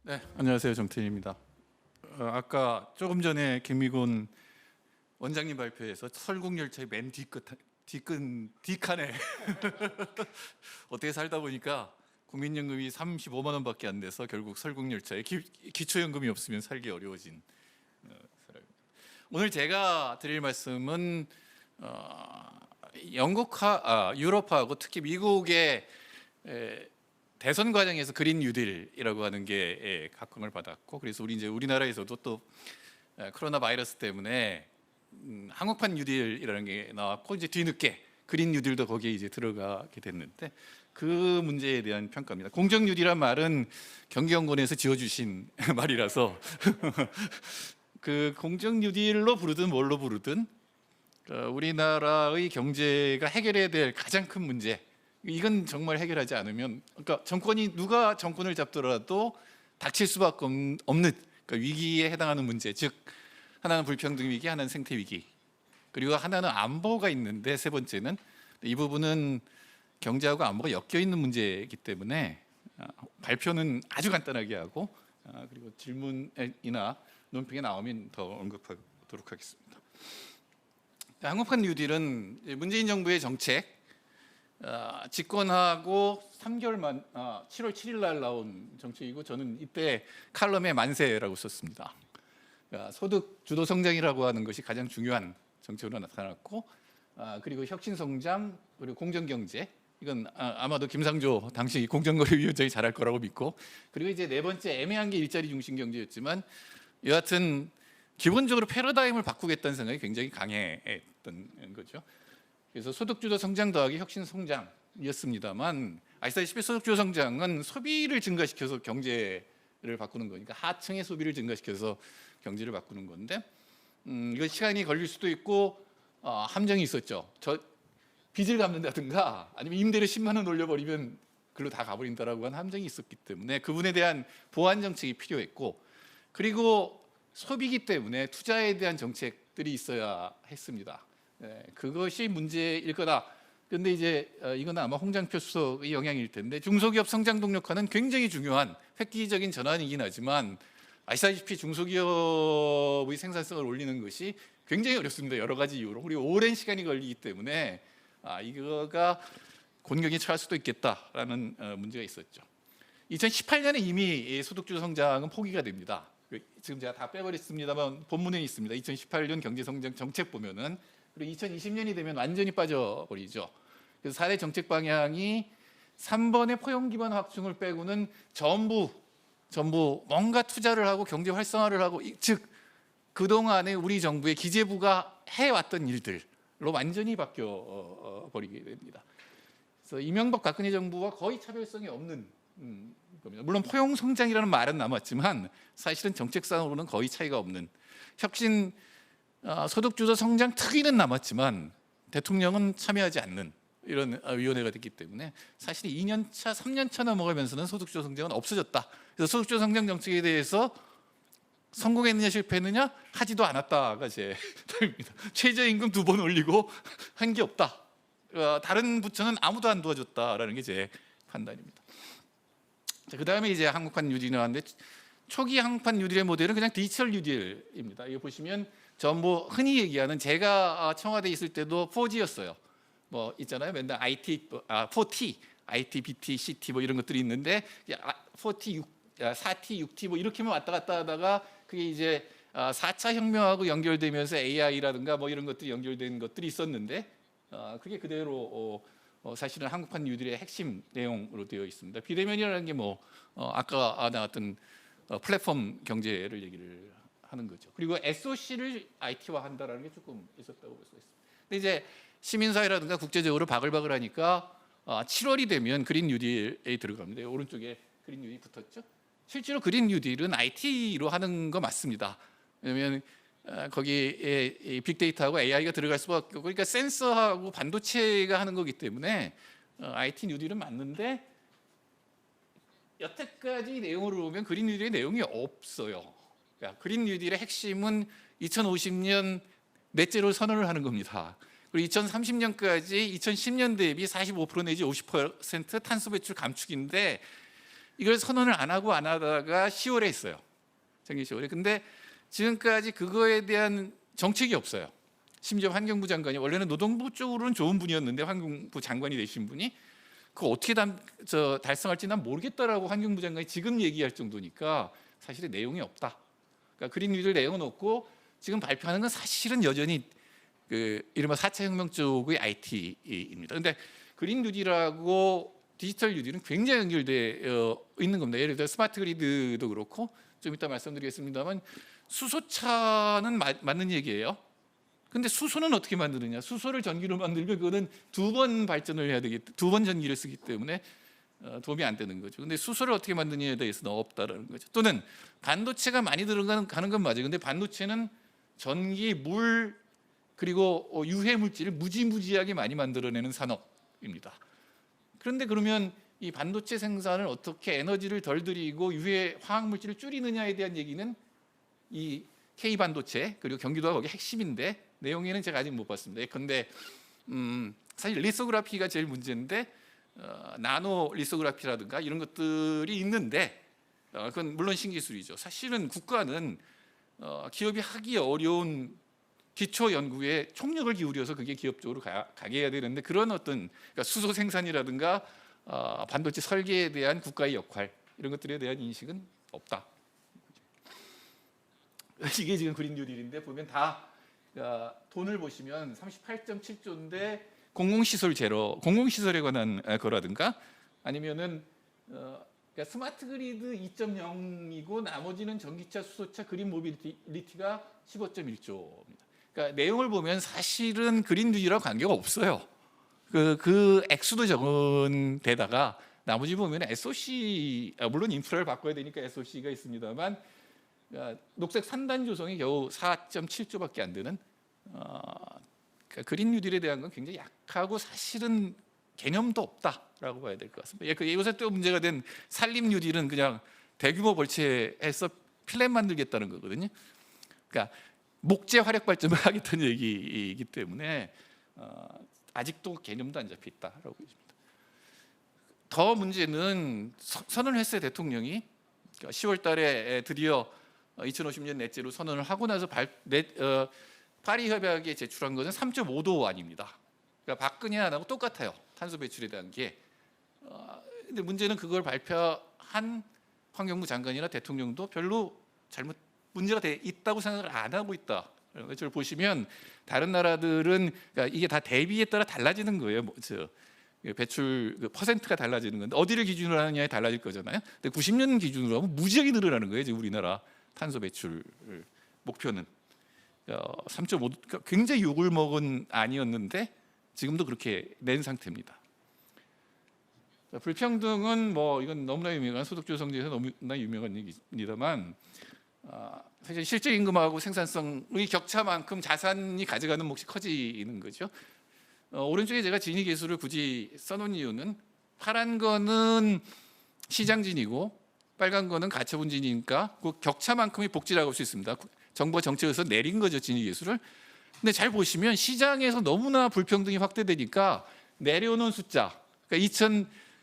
네, 안녕하세요. 정태인입니다. 아까 조금 전에 김미곤 원장님 발표에서 설국열차의 맨 뒷칸에 어떻게 살다 보니까 국민연금이 35만 원밖에 안 돼서 결국 설국열차에 기초연금이 없으면 살기 어려워진 사람입니다. 오늘 제가 드릴 말씀은 유럽하고 특히 미국의 대선 과정에서 그린 뉴딜이라고 하는 게 각광을 받았고, 그래서 우리나라에서도 또 코로나 바이러스 때문에 한국판 뉴딜이라는 게 나왔고, 이제 뒤늦게 그린 뉴딜도 거기에 이제 들어가게 됐는데, 그 문제에 대한 평가입니다. 공정 뉴딜이란 말은 경기연구원에서 지어주신 말이라서 그 공정 뉴딜로 부르든 뭘로 부르든 우리나라의 경제가 해결해야 될 가장 큰 문제, 이건 정말 해결하지 않으면, 그러니까 누가 정권을 잡더라도 닥칠 수밖에 없는 그러니까 위기에 해당하는 문제, 즉 하나는 불평등 위기, 하나는 생태 위기, 그리고 하나는 안보가 있는데, 세 번째는 이 부분은 경제하고 안보가 엮여 있는 문제이기 때문에 발표는 아주 간단하게 하고 그리고 질문이나 논평에 나오면 더 언급하도록 하겠습니다. 한국판 뉴딜은 문재인 정부의 정책, 집권하고 3개월 만 7월 7일 날 나온 정책이고, 저는 이때 칼럼에 만세라고 썼습니다. 소득 주도 성장이라고 하는 것이 가장 중요한 정책으로 나타났고, 그리고 혁신 성장, 그리고 공정 경제, 이건 아마도 김상조 당시 공정거래위원장이 잘할 거라고 믿고, 그리고 이제 네 번째 애매한 게 일자리 중심 경제였지만, 여하튼 기본적으로 패러다임을 바꾸겠다는 생각이 굉장히 강했던 거죠. 그래서 소득주도 성장 더하기 혁신 성장이었습니다만, 아시다시피 소득주도 성장은 소비를 증가시켜서 경제를 바꾸는 거니까, 하층의 소비를 증가시켜서 경제를 바꾸는 건데, 이거 시간이 걸릴 수도 있고 함정이 있었죠. 빚을 갚는다든가 아니면 임대료 10만 원 올려버리면 글로 다 가버린다라고 하는 함정이 있었기 때문에 그분에 대한 보완 정책이 필요했고, 그리고 소비기 때문에 투자에 대한 정책들이 있어야 했습니다. 그것이 문제일 거다. 그런데 이제 이건 아마 홍장표 수석의 영향일 텐데, 중소기업 성장 동력화는 굉장히 중요한 획기적인 전환이긴 하지만, 아시다시피 중소기업의 생산성을 올리는 것이 굉장히 어렵습니다. 여러 가지 이유로. 그리고 오랜 시간이 걸리기 때문에 이거가 곤경에 처할 수도 있겠다라는 문제가 있었죠. 2018년에 이미 소득주도 성장은 포기가 됩니다. 지금 제가 다 빼버렸습니다만 본문에 있습니다. 2018년 경제성장 정책 보면은. 그리고 2020년이 되면 완전히 빠져버리죠. 그래서 4대 정책 방향이 3번의 포용 기반 확충을 빼고는 전부 뭔가 투자를 하고 경제 활성화를 하고, 즉 그동안에 우리 정부의 기재부가 해왔던 일들로 완전히 바뀌어 버리게 됩니다. 그래서 이명박 박근혜 정부와 거의 차별성이 없는 겁니다. 물론 포용 성장이라는 말은 남았지만 사실은 정책상으로는 거의 차이가 없는, 혁신 소득주도 성장 특위는 남았지만 대통령은 참여하지 않는 이런 위원회가 됐기 때문에, 사실 2년차, 3년차 넘어가면서는 소득주도 성장은 없어졌다. 그래서 소득주도 성장 정책에 대해서 성공했느냐 실패했느냐 하지도 않았다가 제 답입니다. 최저임금 2번 올리고 한 게 없다. 다른 부처는 아무도 안 도와줬다라는 게 제 판단입니다. 그 다음에 이제 한국판 뉴딜이 나왔는데, 초기 한국판 뉴딜의 모델은 그냥 디지털 뉴딜입니다. 이거 보시면 전부 흔히 얘기하는, 제가 청와대에 있을 때도 4G였어요. 뭐 있잖아요. 맨날 IT, 4T, IT, BT, CT 뭐 이런 것들이 있는데, 4T, 4T, 6T 뭐 이렇게만 왔다 갔다 하다가 그게 이제 4차 혁명하고 연결되면서 AI라든가 뭐 이런 것들이 연결된 것들이 있었는데, 그게 그대로 사실은 한국판 뉴딜의 핵심 내용으로 되어 있습니다. 비대면이라는 게 뭐 아까 나왔던 플랫폼 경제를 얘기를 하는 거죠. 그리고 SOC를 IT화 한다라는 게 조금 있었다고 볼 수 있습니다. 근데 이제 시민사회라든가 국제적으로 바글바글 하니까 7월이 되면 그린 뉴딜에 들어갑니다. 오른쪽에 그린 뉴딜이 붙었죠. 실제로 그린 뉴딜은 IT로 하는 거 맞습니다. 왜냐하면 거기에 빅데이터하고 AI가 들어갈 수밖에 없고, 그러니까 센서하고 반도체가 하는 거기 때문에 IT 뉴딜은 맞는데, 여태까지 내용으로 보면 그린 뉴딜의 내용이 없어요. 그린 뉴딜의 핵심은 2050년 넷제로 선언을 하는 겁니다. 그리고 2030년까지 2010년 대비 45% 내지 50% 탄소 배출 감축인데, 이걸 선언을 안 하다가 10월에 했어요. 작년 10월에. 근데 지금까지 그거에 대한 정책이 없어요. 심지어 환경부 장관이 원래는 노동부 쪽으로는 좋은 분이었는데 환경부 장관이 되신 분이 그거 어떻게 달성할지 난 모르겠다라고 환경부 장관이 지금 얘기할 정도니까 사실은 내용이 없다. 그러니까 그린 뉴딜 내용은 없고 지금 발표하는 건 사실은 여전히 이른바 4차 혁명 쪽의 IT입니다. 그런데 그린 뉴딜하고 디지털 뉴딜은 굉장히 연결되어 있는 겁니다. 예를 들어 스마트 그리드도 그렇고 좀 이따 말씀드리겠습니다만 수소차는 맞는 얘기예요. 근데 수소는 어떻게 만드느냐? 수소를 전기로 만들면 그거는 2번 발전을 해야 되기, 2번 전기를 쓰기 때문에 도움이 안 되는 거죠. 근데 수소를 어떻게 만드느냐에 대해서는 없다라는 거죠. 또는 반도체가 많이 들어가는 건 맞아요. 근데 반도체는 전기, 물 그리고 유해 물질을 무지무지하게 많이 만들어내는 산업입니다. 그런데 그러면 이 반도체 생산을 어떻게 에너지를 덜 들이고 유해 화학 물질을 줄이느냐에 대한 얘기는 이 K 반도체 그리고 경기도가 거기 핵심인데 내용에는 제가 아직 못 봤습니다. 그런데 사실 리소그라피가 제일 문제인데 나노 리소그라피라든가 이런 것들이 있는데 그건 물론 신기술이죠. 사실은 국가는 기업이 하기 어려운 기초 연구에 총력을 기울여서 그게 기업 쪽으로 가게 해야 되는데 그런 어떤 그러니까 수소 생산이라든가 반도체 설계에 대한 국가의 역할 이런 것들에 대한 인식은 없다. 이게 지금 그린 뉴딜인데 보면 다 돈을 보시면 38.7조인데 공공시설 제로, 공공시설에 관한 거라든가 아니면은 그러니까 스마트 그리드 2.0이고 나머지는 전기차, 수소차, 그린 모빌리티가 15.1조입니다. 그러니까 내용을 보면 사실은 그린 뉴딜하고 관계가 없어요. 그 액수도 적은 데다가 나머지 보면 SOC 물론 인프라를 바꿔야 되니까 SOC가 있습니다만 녹색 산단 조성이 겨우 4.7조밖에 안 되는 그러니까 그린 뉴딜에 대한 건 굉장히 약하고 사실은 개념도 없다라고 봐야 될 것 같습니다. 요새 또 문제가 된 산림 뉴딜은 그냥 대규모 벌채해서 필렛 만들겠다는 거거든요. 그러니까 목재 화력 발전을 하겠다는 얘기이기 때문에 아직도 개념도 안 잡혀 있다라고 보입니다. 더 문제는 선언을 했어요. 대통령이 10월 달에 드디어 2050년 넷제로 선언을 하고 나서 파리 협약에 제출한 것은 3.5도 아닙니다. 그러니까 박근혜 안하고 똑같아요. 탄소 배출에 대한 게. 근데 문제는 그걸 발표한 환경부 장관이나 대통령도 별로 문제가 있다고 생각을 안 하고 있다. 저를 보시면 다른 나라들은 그러니까 이게 다 대비에 따라 달라지는 거예요. 배출 퍼센트가 달라지는 건데 어디를 기준으로 하느냐에 달라질 거잖아요. 근데 90년 기준으로 하면 무지하게 늘어나는 거예요. 지금 우리나라 탄소 배출 목표는 3.5도 그러니까 굉장히 욕을 먹은 아니었는데 지금도 그렇게 낸 상태입니다. 불평등은 뭐 이건 너무나 유명한 소득주도성장에서 너무나 유명한 얘기입니다만 사실 실질 임금하고 생산성의 격차만큼 자산이 가져가는 몫이 커지는 거죠. 오른쪽에 제가 진위 계수를 굳이 써놓은 이유는 파란 거는 시장진이고 빨간 거는 가처분진이니까 그 격차만큼의 복지라고 할 수 있습니다. 정부가 정책에서 내린 거죠, 진위 계수를. 근데 잘 보시면 시장에서 너무나 불평등이 확대되니까 내려놓은 숫자, 그러니까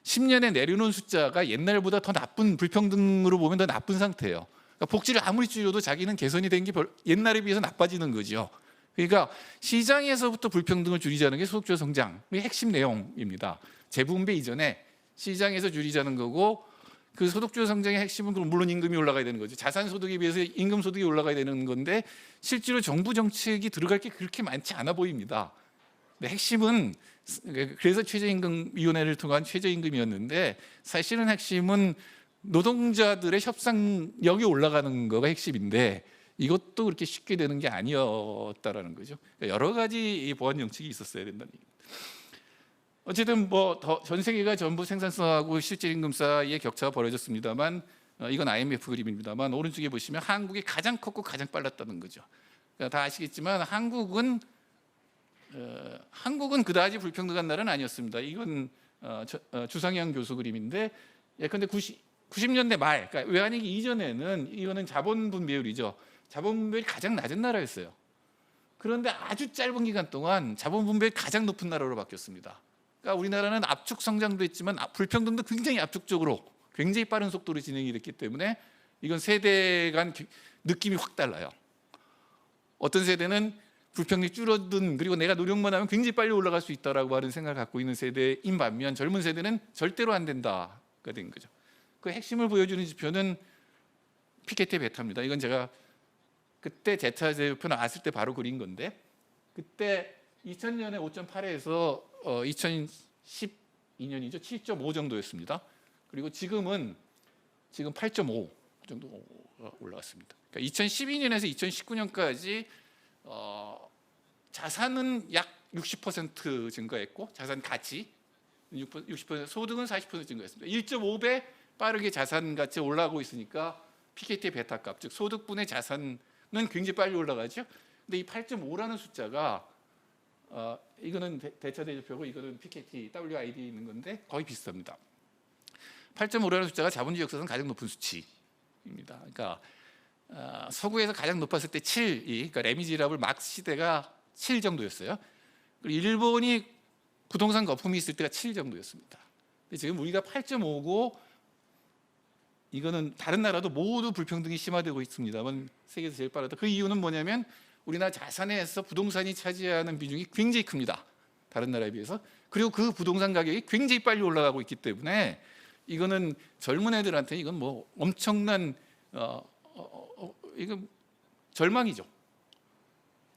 2010년에 내려놓은 숫자가 옛날보다 더 나쁜 불평등으로 보면 더 나쁜 상태예요. 그러니까 복지를 아무리 줄여도 자기는 개선이 된 게 옛날에 비해서 나빠지는 거죠. 그러니까 시장에서부터 불평등을 줄이자는 게 소득주도 성장의 핵심 내용입니다. 재분배 이전에 시장에서 줄이자는 거고 그 소득주도 성장의 핵심은 그럼 물론 임금이 올라가야 되는 거죠. 자산 소득에 비해서 임금 소득이 올라가야 되는 건데 실제로 정부 정책이 들어갈 게 그렇게 많지 않아 보입니다. 근데 핵심은 그래서 최저임금위원회를 통한 최저임금이었는데 사실은 핵심은 노동자들의 협상력이 올라가는 거가 핵심인데 이것도 그렇게 쉽게 되는 게 아니었다라는 거죠. 그러니까 여러 가지 보완 정책이 있었어야 된다는 얘기입니다. 어쨌든 뭐 전 세계가 전부 생산성하고 실질 임금 사이의 격차가 벌어졌습니다만 이건 IMF 그림입니다만 오른쪽에 보시면 한국이 가장 컸고 가장 빨랐다는 거죠. 그러니까 다 아시겠지만 한국은 그다지 불평등한 나라는 아니었습니다. 이건 주상현 교수 그림인데 예컨대 90년대 말, 그러니까 외환위기 이전에는 이거는 자본 분배율이죠. 자본 분배율이 가장 낮은 나라였어요. 그런데 아주 짧은 기간 동안 자본 분배율이 가장 높은 나라로 바뀌었습니다. 그러니까 우리나라는 압축 성장도 했지만 불평등도 굉장히 압축적으로 굉장히 빠른 속도로 진행이 됐기 때문에 이건 세대 간 느낌이 확 달라요. 어떤 세대는 불평등이 줄어든, 그리고 내가 노력만 하면 굉장히 빨리 올라갈 수 있다라고 하는 생각을 갖고 있는 세대인 반면, 젊은 세대는 절대로 안 된다가 된 거죠. 그 핵심을 보여주는 지표는 피케티 베타입니다. 이건 제가 그때 제차 제표 나왔을 때 바로 그린 건데, 그때 2000년에 5.8에서 2012년이죠 7.5 정도였습니다. 그리고 지금 8.5 정도가 올라왔습니다. 그러니까 2012년에서 2019년까지 자산은 약 60% 증가했고, 자산 가치 60%, 소득은 40% 증가했습니다. 1.5배 빠르게 자산 가치 올라가고 있으니까 PKT 베타 값, 즉 소득분의 자산은 굉장히 빨리 올라가죠. 근데 이 8.5라는 숫자가 이거는 대차 대조표고 이거는 PKT WID에 있는 건데 거의 비슷합니다. 8.5라는 숫자가 자본주의 역사상 가장 높은 수치입니다. 그러니까 서구에서 가장 높았을 때 7이, 그러니까 레미지라블 막스 시대가 7 정도였어요. 그리고 일본이 부동산 거품이 있을 때가 7 정도였습니다. 근데 지금 우리가 8.5고, 이거는 다른 나라도 모두 불평등이 심화되고 있습니다만 세계에서 제일 빠르다. 그 이유는 뭐냐면 우리나라 자산에서 부동산이 차지하는 비중이 굉장히 큽니다. 다른 나라에 비해서. 그리고 그 부동산 가격이 굉장히 빨리 올라가고 있기 때문에 이거는 젊은 애들한테 이건 뭐 엄청난 이건 절망이죠.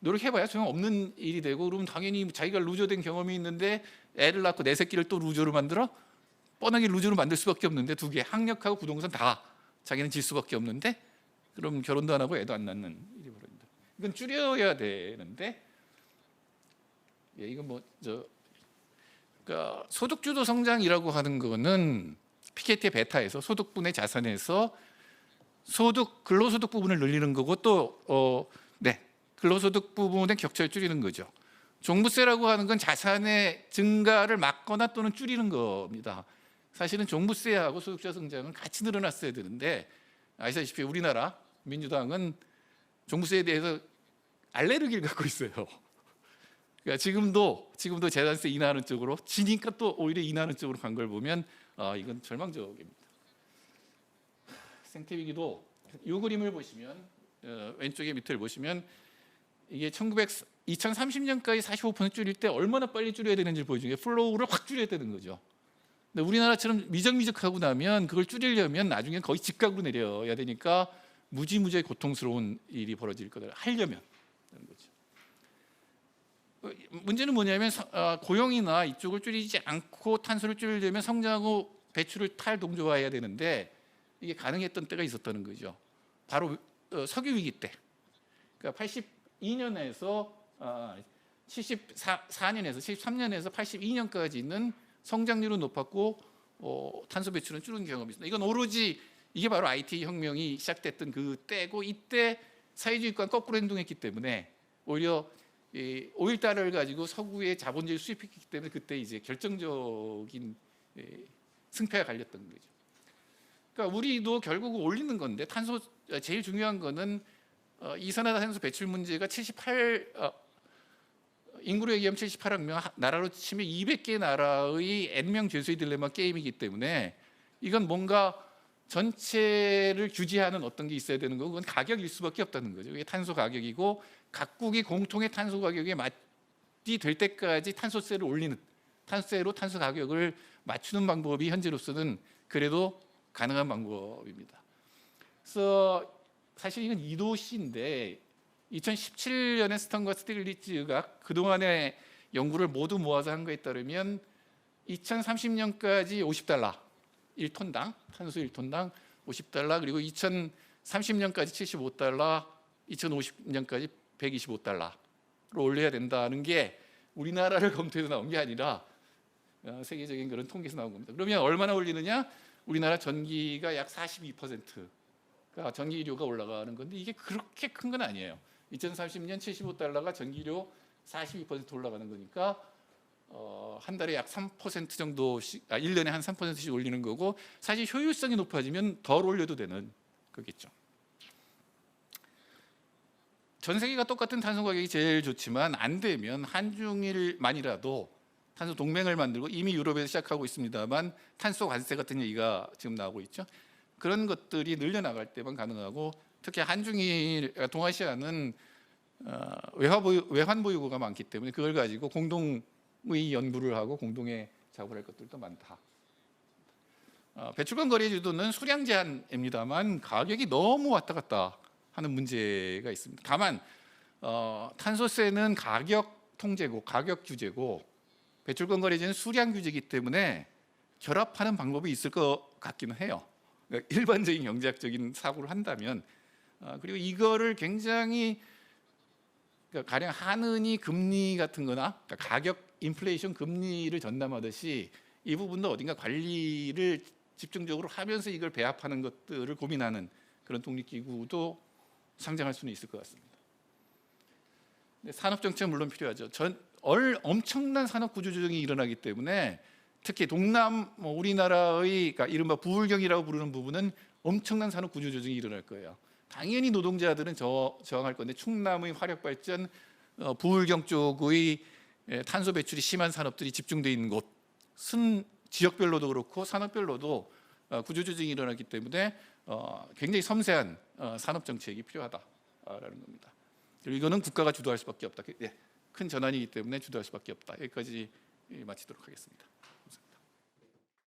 노력해봐야 소용없는 일이 되고, 그러면 당연히 자기가 루저된 경험이 있는데 애를 낳고 내 새끼를 또 루저로 만들어? 뻔하게 루저로 만들 수밖에 없는데, 두 개, 학력하고 부동산 다 자기는 질 수밖에 없는데, 그럼 결혼도 안 하고 애도 안 낳는 일이 벌어진다. 이건 줄여야 되는데, 이건 그러니까 소득주도 성장이라고 하는 거는 피케티 베타에서 소득분의 자산에서 근로소득 부분을 늘리는 거고, 또 근로소득 부분의 격차를 줄이는 거죠. 종부세라고 하는 건 자산의 증가를 막거나 또는 줄이는 겁니다. 사실은 종부세하고 소득주도 성장은 같이 늘어났어야 되는데, 아시다시피 우리나라 민주당은 종부세에 대해서 알레르기를 갖고 있어요. 그러니까 지금도 재산세 인하하는 쪽으로, 지니까 또 오히려 인하하는 쪽으로 간 걸 보면 이건 절망적입니다. 생태위기도 이 그림을 보시면, 왼쪽에 밑을 보시면 이게 2030년까지 45% 줄일 때 얼마나 빨리 줄여야 되는지 보여주는 게, 플로우를 확 줄여야 되는 거죠. 근데 우리나라처럼 미적미적하고 나면 그걸 줄이려면 나중에 거의 직각으로 내려야 되니까 무지무지하게 고통스러운 일이 벌어질 거다, 하려면 하는 거죠. 문제는 뭐냐면 고용이나 이쪽을 줄이지 않고 탄소를 줄이려면 성장하고 배출을 탈동조화해야 되는데, 이게 가능했던 때가 있었다는 거죠. 바로 석유 위기 때. 그러니까 82년에서 74년에서 73년에서 82년까지 있는 성장률은 높았고 탄소 배출은 줄은 경험이 있습니다. 이건 오로지 이게 바로 IT 혁명이 시작됐던 그 때고, 이때 사회주의권 거꾸로 행동했기 때문에 오히려 오일 달러를 가지고 서구의 자본주의를 수입했기 때문에 그때 이제 결정적인 승패가 갈렸던 거죠. 그러니까 우리도 결국 올리는 건데, 탄소 제일 중요한 거는 이산화탄소 배출 문제가 인구로 얘기하면 78억 명, 나라로 치면 200개 나라의 N명 죄수의 딜레마 게임이기 때문에 이건 뭔가 전체를 규제하는 어떤 게 있어야 되는 거고, 그건 가격일 수밖에 없다는 거죠. 이게 탄소 가격이고, 각국이 공통의 탄소 가격에 맞이 될 때까지 탄소세를 올리는, 탄소세로 탄소 가격을 맞추는 방법이 현재로서는 그래도 가능한 방법입니다. 그래서 사실 이건 이도시인데, 2017년에 스턴과 스틸리츠가 그동안의 연구를 모두 모아서 한 거에 따르면 2030년까지 50달러 1톤당, 탄소 1톤당 50달러, 그리고 2030년까지 75달러, 2050년까지 125달러로 올려야 된다는 게 우리나라를 검토해서 나온 게 아니라 세계적인 그런 통계에서 나온 겁니다. 그러면 얼마나 올리느냐? 우리나라 전기가 약 42%가 전기료가 올라가는 건데, 이게 그렇게 큰 건 아니에요. 2030년 75달러가 전기료 42% 올라가는 거니까 한 달에 약 3% 정도씩, 1년에 한 3%씩 올리는 거고, 사실 효율성이 높아지면 덜 올려도 되는 거겠죠. 전 세계가 똑같은 탄소 가격이 제일 좋지만 안 되면 한중일만이라도 탄소 동맹을 만들고 이미 유럽에서 시작하고 있습니다만 탄소 관세 같은 얘기가 지금 나오고 있죠. 그런 것들이 늘려나갈 때만 가능하고 특히 한중일 동아시아는 외환 보유고가 많기 때문에 그걸 가지고 공동의 연구를 하고 공동의 작업을 할 것들도 많다. 배출권 거래 제도는 수량 제한입니다만 가격이 너무 왔다 갔다 하는 문제가 있습니다. 다만 탄소세는 가격 통제고 가격 규제고 배출권 거래제는 수량 규제이기 때문에 결합하는 방법이 있을 것 같기는 해요. 그러니까 일반적인 경제학적인 사고를 한다면 그리고 이거를 굉장히 그러니까 가령 한은이 금리 같은 거나 그러니까 가격 인플레이션 금리를 전담하듯이 이 부분도 어딘가 관리를 집중적으로 하면서 이걸 배합하는 것들을 고민하는 그런 독립기구도 상장할 수는 있을 것 같습니다. 산업 정책은 물론 필요하죠. 엄청난 산업 구조 조정이 일어나기 때문에 특히 동남 우리나라의 그러니까 이른바 부울경이라고 부르는 부분은 엄청난 산업 구조 조정이 일어날 거예요. 당연히 노동자들은 저항할 건데 충남의 화력 발전, 부울경 쪽의 탄소 배출이 심한 산업들이 집중되어 있는 곳은 지역별로도 그렇고 산업별로도 구조 조정이 일어나기 때문에 굉장히 섬세한 산업 정책이 필요하다라는 겁니다. 그리고 이거는 국가가 주도할 수밖에 없다. 큰 전환이기 때문에 주도할 수밖에 없다. 여기까지 마치도록 하겠습니다.